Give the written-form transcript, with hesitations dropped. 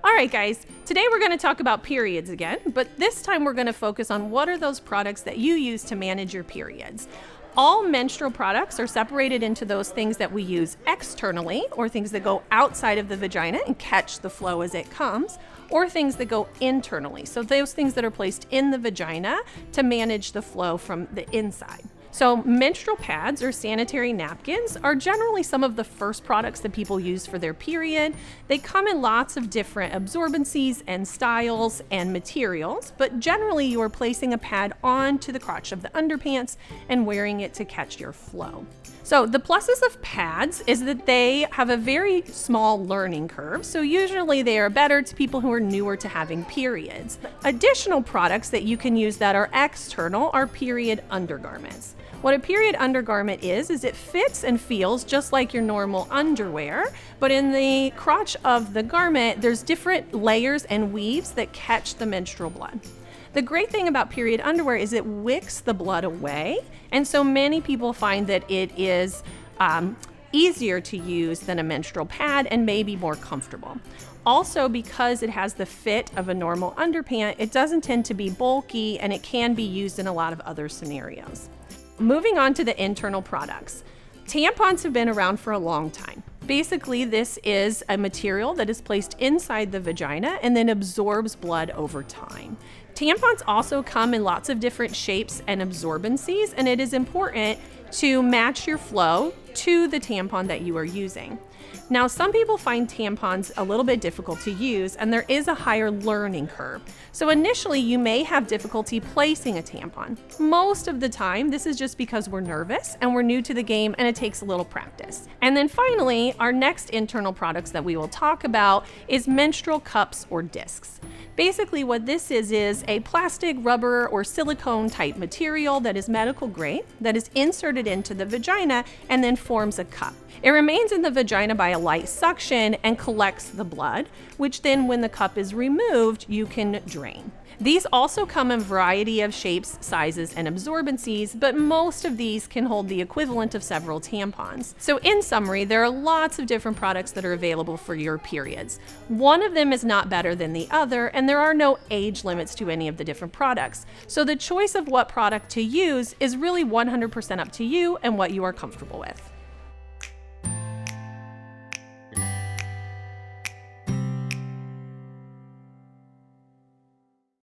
All right, guys, today we're going to talk about periods again, but this time we're going to focus on what are those products that you use to manage your periods. All menstrual products are separated into those things that we use externally, or things that go outside of the vagina and catch the flow as it comes, or things that go internally. So those things that are placed in the vagina to manage the flow from the inside. So menstrual pads or sanitary napkins are generally some of the first products that people use for their period. They come in lots of different absorbencies and styles and materials, but generally you are placing a pad onto the crotch of the underpants and wearing it to catch your flow. So the pluses of pads is that they have a very small learning curve, so usually they are better to people who are newer to having periods. Additional products that you can use that are external are period undergarments. What a period undergarment is it fits and feels just like your normal underwear, but in the crotch of the garment, there's different layers and weaves that catch the menstrual blood. The great thing about period underwear is it wicks the blood away, and so many people find that it is easier to use than a menstrual pad and maybe more comfortable. Also, because it has the fit of a normal underpant, it doesn't tend to be bulky and it can be used in a lot of other scenarios. Moving on to the internal products. Tampons have been around for a long time. Basically, this is a material that is placed inside the vagina and then absorbs blood over time. Tampons also come in lots of different shapes and absorbencies, and it is important to match your flow to the tampon that you are using. Now, some people find tampons a little bit difficult to use, and there is a higher learning curve. So initially, you may have difficulty placing a tampon. Most of the time, this is just because we're nervous and we're new to the game and it takes a little practice. And then finally, our next internal products that we will talk about is menstrual cups or discs. Basically, what this is a plastic, rubber, or silicone type material that is medical grade that is inserted into the vagina and then forms a cup. It remains in the vagina by a light suction and collects the blood, which then when the cup is removed, you can drain. These also come in a variety of shapes, sizes, and absorbencies, but most of these can hold the equivalent of several tampons. So in summary, there are lots of different products that are available for your periods. One of them is not better than the other, and there are no age limits to any of the different products. So the choice of what product to use is really 100% up to you and what you are comfortable with.